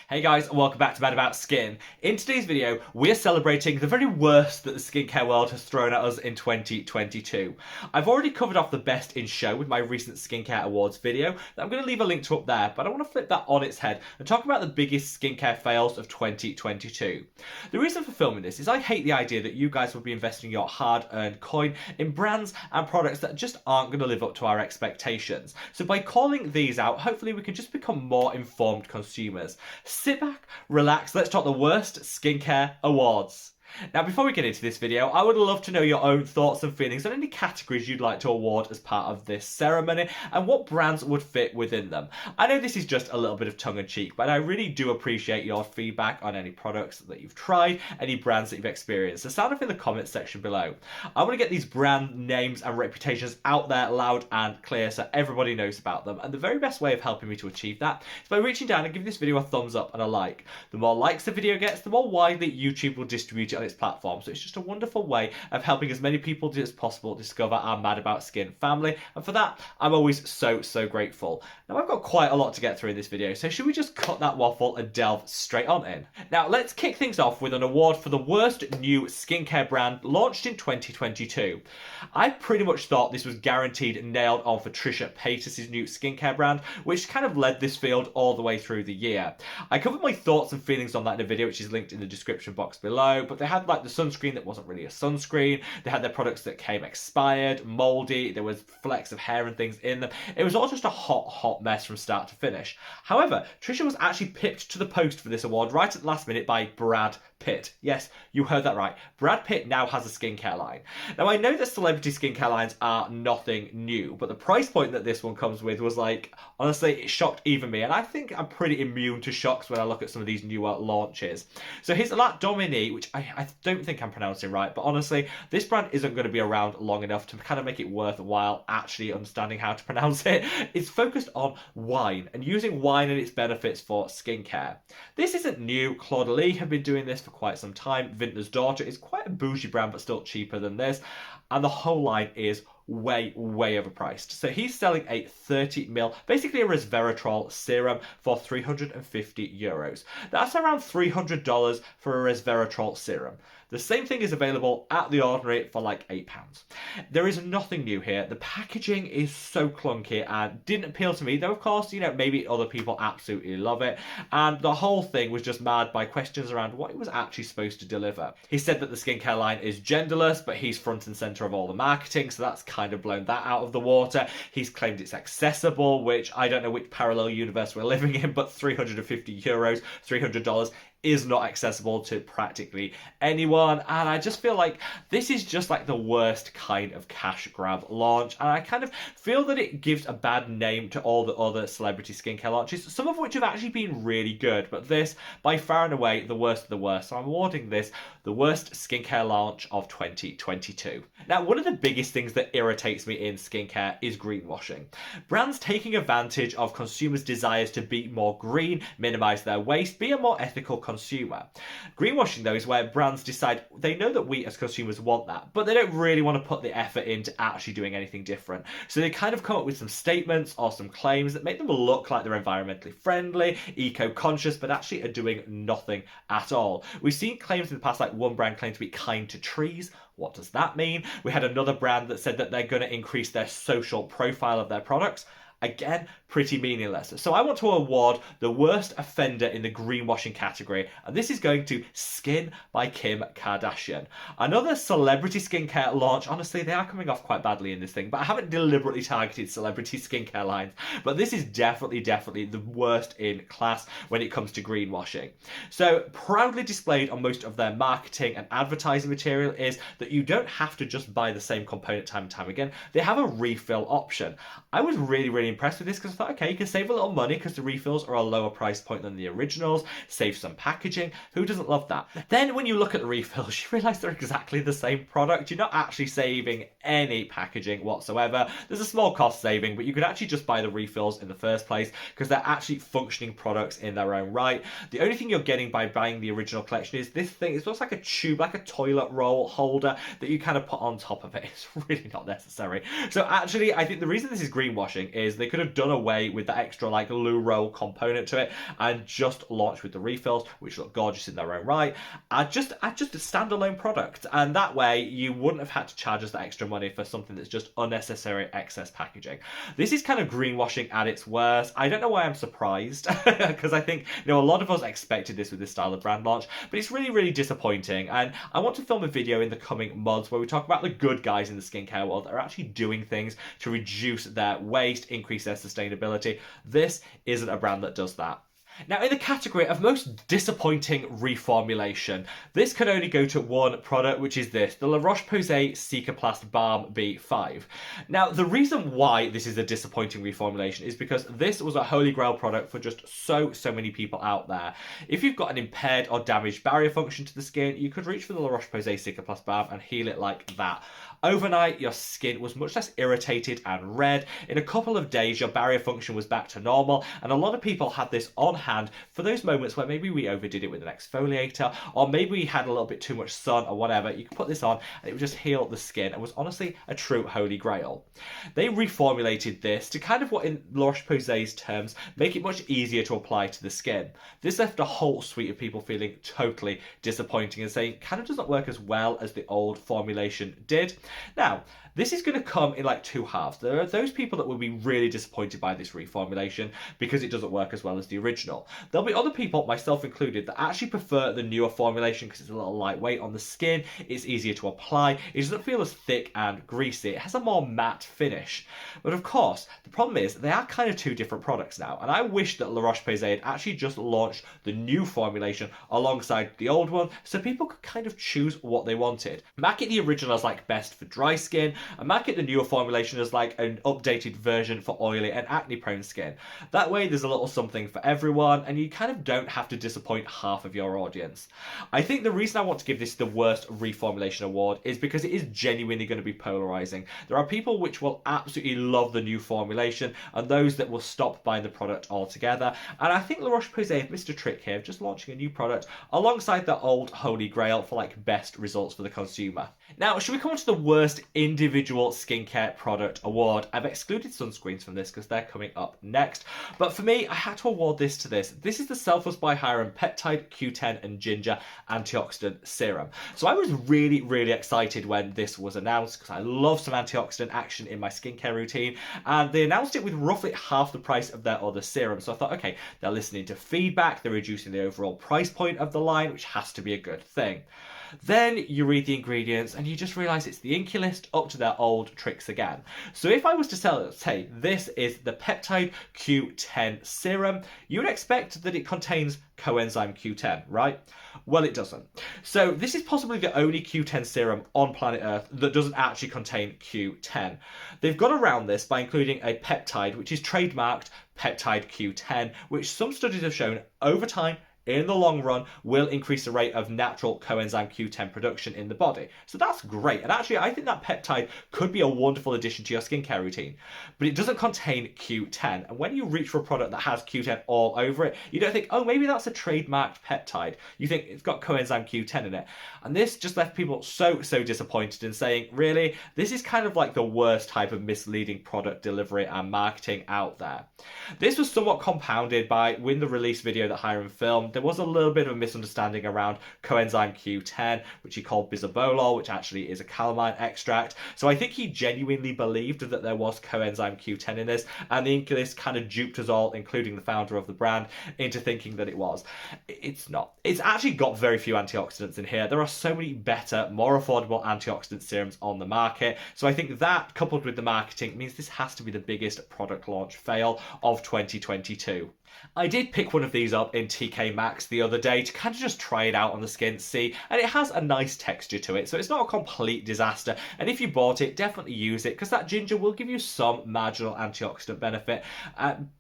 Hey guys, and welcome back to Mad About Skin. In today's video, we're celebrating the very worst that the skincare world has thrown at us in 2022. I've already covered off the best in show with my recent skincare awards video that I'm going to leave a link to up there, but I want to flip that on its head and talk about the biggest skincare fails of 2022. The reason for filming this is I hate the idea that you guys will be investing your hard-earned coin in brands and products that just aren't going to live up to our expectations. So by calling these out, hopefully we can just become more informed consumers. Sit back, relax, let's talk the worst skincare awards. Now, before we get into this video, I would love to know your own thoughts and feelings on any categories you'd like to award as part of this ceremony and what brands would fit within them. I know this is just a little bit of tongue-in-cheek, but I really do appreciate your feedback on any products that you've tried, any brands that you've experienced. So sound off in the comments section below. I want to get these brand names and reputations out there loud and clear so everybody knows about them. And the very best way of helping me to achieve that is by reaching down and giving this video a thumbs up and a like. The more likes the video gets, the more widely YouTube will distribute it on its platform. So it's just a wonderful way of helping as many people as possible discover our Mad About Skin family. And for that, I'm always so grateful. Now, I've got quite a lot to get through in this video, so should we just cut that waffle and delve straight on in? Now, let's kick things off with an award for the worst new skincare brand launched in 2022. I pretty much thought this was guaranteed nailed on for Trisha Paytas' new skincare brand, which kind of led this field all the way through the year. I covered my thoughts and feelings on that in a video, which is linked in the description box below, but they had like the sunscreen that wasn't really a sunscreen. They had their products that came expired, moldy. There was flecks of hair and things in them. It was all just a hot mess from start to finish. However, Trisha was actually pipped to the post for this award right at the last minute by Brad Pitt. Yes, you heard that right. Brad Pitt now has a skincare line. Now, I know that celebrity skincare lines are nothing new, but the price point that this one comes with was like, honestly, it shocked even me. And I think I'm pretty immune to shocks when I look at some of these newer launches. So here's La Dominique, which I don't think I'm pronouncing right, but honestly, this brand isn't going to be around long enough to kind of make it worthwhile actually understanding how to pronounce it. It's focused on wine and using wine and its benefits for skincare. This isn't new. Claude Lee have been doing this for quite some time. Vintner's Daughter is quite a bougie brand, but still cheaper than this. And the whole line is way overpriced. So he's selling a 30ml, basically a resveratrol serum for €350. That's around $300 for a resveratrol serum. The same thing is available at The Ordinary for like £8. There is nothing new here. The packaging is so clunky and didn't appeal to me, though of course, you know, maybe other people absolutely love it. And the whole thing was just marred by questions around what it was actually supposed to deliver. He said that the skincare line is genderless, but he's front and center of all the marketing, so that's kind of blown that out of the water. He's claimed it's accessible, which I don't know which parallel universe we're living in, but €350, $300 is not accessible to practically anyone. And I just feel like this is just like the worst kind of cash grab launch, and I kind of feel that it gives a bad name to all the other celebrity skincare launches, some of which have actually been really good, but this by far and away the worst of the worst. So I'm awarding this the worst skincare launch of 2022. Now, one of the biggest things that irritates me in skincare is greenwashing. Brands taking advantage of consumers' desires to be more green, minimize their waste, be a more ethical consumer. Greenwashing, though, is where brands decide they know that we as consumers want that, but they don't really want to put the effort into actually doing anything different. So they kind of come up with some statements or some claims that make them look like they're environmentally friendly, eco-conscious, but actually are doing nothing at all. We've seen claims in the past, like one brand claimed to be kind to trees. What does that mean? We had another brand that said that they're going to increase their social profile of their products. Again, pretty meaningless. So I want to award the worst offender in the greenwashing category, and this is going to Skin by Kim Kardashian. Another celebrity skincare launch. Honestly, they are coming off quite badly in this thing, but I haven't deliberately targeted celebrity skincare lines. But this is definitely the worst in class when it comes to greenwashing. So proudly displayed on most of their marketing and advertising material is that you don't have to just buy the same component time and time again. They have a refill option. I was really impressed with this because I thought, okay, you can save a little money because the refills are a lower price point than the originals, save some packaging. Who doesn't love that? Then when you look at the refills, you realise they're exactly the same product. You're not actually saving any packaging whatsoever. There's a small cost saving, but you could actually just buy the refills in the first place because they're actually functioning products in their own right. The only thing you're getting by buying the original collection is this thing. It looks like a tube, like a toilet roll holder that you kind of put on top of it. It's really not necessary. So actually, I think the reason this is greenwashing is they could have done away away with the extra like loo roll component to it and just launch with the refills, which look gorgeous in their own right. Just a standalone product, and that way you wouldn't have had to charge us that extra money for something that's just unnecessary excess packaging. This is kind of greenwashing at its worst. I don't know why I'm surprised, because I think a lot of us expected this with this style of brand launch, but it's really, really disappointing. And I want to film a video in the coming months where we talk about the good guys in the skincare world that are actually doing things to reduce their waste, increase their sustainability. This isn't a brand that does that. Now, in the category of most disappointing reformulation, this can only go to one product, which is this, the Roche-Posay Cicaplast Baume B5. Now, the reason why this is a disappointing reformulation is because this was a holy grail product for just so many people out there. If you've got an impaired or damaged barrier function to the skin, you could reach for the Roche-Posay Cicaplast Baume and heal it like that. Overnight, your skin was much less irritated and red. In a couple of days, your barrier function was back to normal, and a lot of people had this on hand for those moments where maybe we overdid it with an exfoliator, or maybe we had a little bit too much sun or whatever. You could put this on and it would just heal the skin. It was honestly a true holy grail. They reformulated this to kind of what in Roche-Posay's terms, make it much easier to apply to the skin. This left a whole suite of people feeling totally disappointing and saying kind of doesn't work as well as the old formulation did. Now, this is going to come in like two halves. There are those people that will be really disappointed by this reformulation because it doesn't work as well as the original. There'll be other people, myself included, that actually prefer the newer formulation because it's a little lightweight on the skin, it's easier to apply, it doesn't feel as thick and greasy, it has a more matte finish. But of course, the problem is they are kind of two different products now, and I wish that La Roche-Posay had actually just launched the new formulation alongside the old one so people could kind of choose what they wanted. Market the original as like best for dry skin, and market the newer formulation as like an updated version for oily and acne prone skin. That way there's a little something for everyone and you kind of don't have to disappoint half of your audience. I think the reason I want to give this the worst reformulation award is because it is genuinely going to be polarizing. There are people which will absolutely love the new formulation and those that will stop buying the product altogether, and I think La Roche-Posay have missed a trick here of just launching a new product alongside the old holy grail for like best results for the consumer. Now, should we come on to the worst individual skincare product award? I've excluded sunscreens from this because they're coming up next, but for me I had to award this to this. This is the Selfless by Hyram Peptide Q10 and Ginger Antioxidant Serum. So I was really excited when this was announced because I love some antioxidant action in my skincare routine, and they announced it with roughly half the price of their other serum. So I thought, okay, they're listening to feedback, they're reducing the overall price point of the line, which has to be a good thing. Then you read the ingredients and you just realise it's the Inky List up to their old tricks again. So if I was to say this is the Peptide Q10 serum, you would expect that it contains coenzyme Q10, right? Well, it doesn't. So this is possibly the only Q10 serum on planet Earth that doesn't actually contain Q10. They've got around this by including a peptide, which is trademarked Peptide Q10, which some studies have shown over time in the long run will increase the rate of natural coenzyme Q10 production in the body. So that's great. And actually, I think that peptide could be a wonderful addition to your skincare routine. But it doesn't contain Q10. And when you reach for a product that has Q10 all over it, you don't think, oh, maybe that's a trademarked peptide. You think it's got coenzyme Q10 in it. And this just left people so disappointed and saying, really, this is kind of like the worst type of misleading product delivery and marketing out there. This was somewhat compounded by, when the release video that Hyram filmed, there was a little bit of a misunderstanding around coenzyme Q10, which he called bisabolol, which actually is a calamine extract. So I think he genuinely believed that there was coenzyme Q10 in this, and the Inky List kind of duped us all, including the founder of the brand, into thinking that it was. It's not. It's actually got very few antioxidants in here. There are so many better, more affordable antioxidant serums on the market. So I think that, coupled with the marketing, means this has to be the biggest product launch fail of 2022. I did pick one of these up in TK Maxx the other day to kind of just try it out on the skin, see, and it has a nice texture to it, so it's not a complete disaster. And if you bought it, definitely use it because that ginger will give you some marginal antioxidant benefit.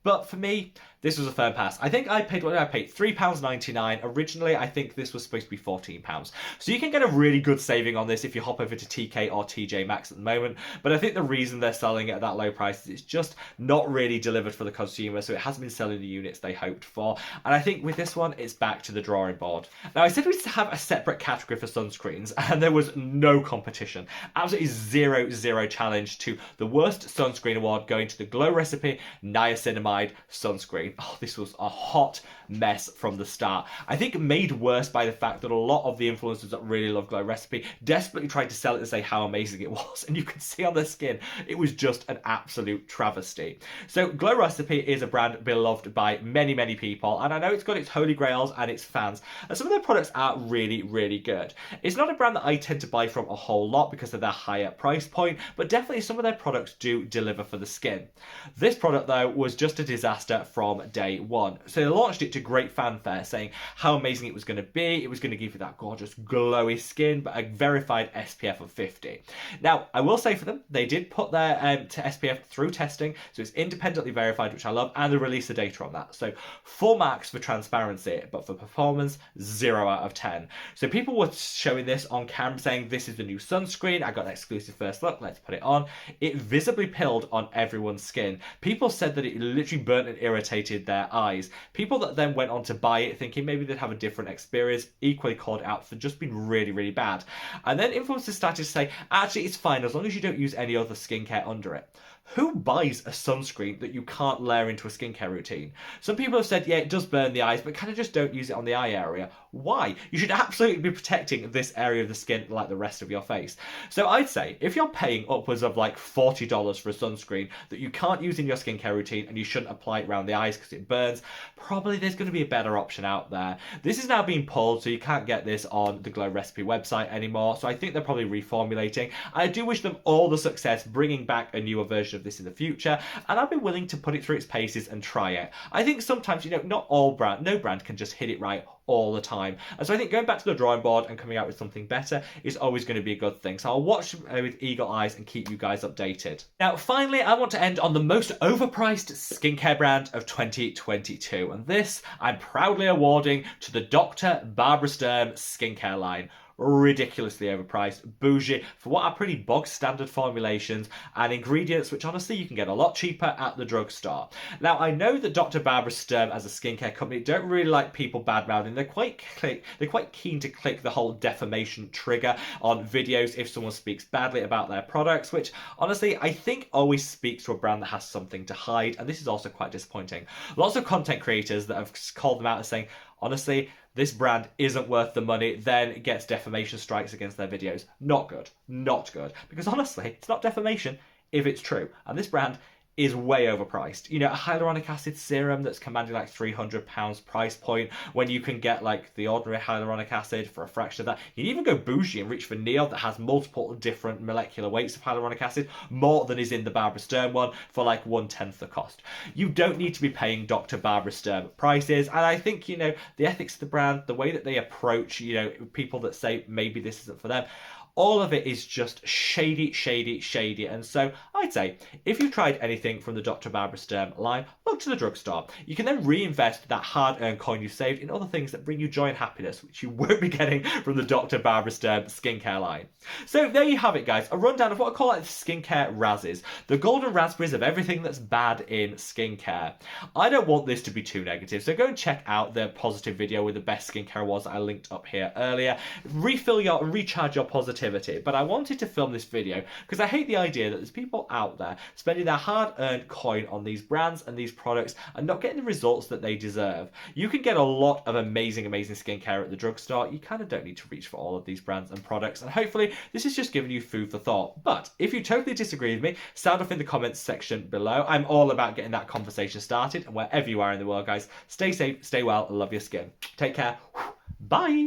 But for me, this was a firm pass. I think I paid, what did I pay? £3.99. Originally, I think this was supposed to be £14. So you can get a really good saving on this if you hop over to TK or TJ Maxx at the moment. But I think the reason they're selling it at that low price is it's just not really delivered for the consumer. So it hasn't been selling the units they hoped for. And I think with this one, it's back to the drawing board. Now, I said we'd have a separate category for sunscreens, and there was no competition. Absolutely zero challenge to the worst sunscreen award going to the Glow Recipe Niacinamide Sunscreen. Oh, this was a hot mess from the start. I think made worse by the fact that a lot of the influencers that really love Glow Recipe desperately tried to sell it and say how amazing it was, and you can see on their skin it was just an absolute travesty. So Glow Recipe is a brand beloved by many people, and I know it's got its holy grails and its fans, and some of their products are really good. It's not a brand that I tend to buy from a whole lot because of their higher price point, but definitely some of their products do deliver for the skin. This product though was just a disaster from day one. So they launched it to great fanfare, saying how amazing it was going to be. It was going to give you that gorgeous glowy skin, but a verified SPF of 50. Now, I will say for them, they did put their SPF through testing, so it's independently verified, which I love, and they released the data on that. So 4 marks for transparency, but for performance, 0 out of 10. So people were showing this on camera saying, this is the new sunscreen, I got an exclusive first look, let's put it on. It visibly pilled on everyone's skin. People said that it literally burnt and irritated their eyes. People that then went on to buy it thinking maybe they'd have a different experience equally called out for just being really bad. And then influencers started to say, actually it's fine as long as you don't use any other skincare under it. Who buys a sunscreen that you can't layer into a skincare routine? Some people have said, yeah, it does burn the eyes, but kind of just don't use it on the eye area. Why? You should absolutely be protecting this area of the skin like the rest of your face. So I'd say if you're paying upwards of like $40 for a sunscreen that you can't use in your skincare routine and you shouldn't apply it around the eyes because it burns, probably there's going to be a better option out there. This is now being pulled, so you can't get this on the Glow Recipe website anymore. So I think they're probably reformulating. I do wish them all the success bringing back a newer version of this in the future, and I'd be willing to put it through its paces and try it. I think sometimes, not all no brand can just hit it right all the time. And so I think going back to the drawing board and coming out with something better is always going to be a good thing. So I'll watch with eagle eyes and keep you guys updated. Now, finally, I want to end on the most overpriced skincare brand of 2022. And this I'm proudly awarding to the Dr. Barbara Sturm skincare line. Ridiculously overpriced, bougie, for what are pretty bog standard formulations and ingredients which honestly you can get a lot cheaper at the drugstore. Now, I know that Dr. Barbara Sturm as a skincare company don't really like people bad-mouthing. They're quite keen to click the whole defamation trigger on videos if someone speaks badly about their products, which honestly I think always speaks to a brand that has something to hide, and this is also quite disappointing. Lots of content creators that have called them out as saying, honestly, this brand isn't worth the money, then gets defamation strikes against their videos. Not good. Because honestly, it's not defamation if it's true. And this brand is way overpriced. A hyaluronic acid serum that's commanding like £300 price point when you can get like the ordinary hyaluronic acid for a fraction of that. You can even go bougie and reach for Neo that has multiple different molecular weights of hyaluronic acid, more than is in the Barbara Sturm one, for like 1/10 the cost. You don't need to be paying Dr. Barbara Sturm prices, and I think, the ethics of the brand, the way that they approach, people that say maybe this isn't for them, all of it is just shady. And so I'd say if you've tried anything from the Dr. Barbara Sturm line, look to the drugstore. You can then reinvest that hard-earned coin you saved in other things that bring you joy and happiness, which you won't be getting from the Dr. Barbara Sturm skincare line. So there you have it, guys. A rundown of what I call like the skincare Razzies. The golden raspberries of everything that's bad in skincare. I don't want this to be too negative, so go and check out the positive video with the best skincare awards that I linked up here earlier. Recharge your positivity. But I wanted to film this video because I hate the idea that there's people out there spending their hard-earned coin on these brands and these products and not getting the results that they deserve. You can get a lot of amazing skincare at the drugstore. You kind of don't need to reach for all of these brands and products, and hopefully this is just giving you food for thought. But if you totally disagree with me, sound off in the comments section below. I'm all about getting that conversation started, and wherever you are in the world, guys, stay safe, stay well, and love your skin. Take care. Bye.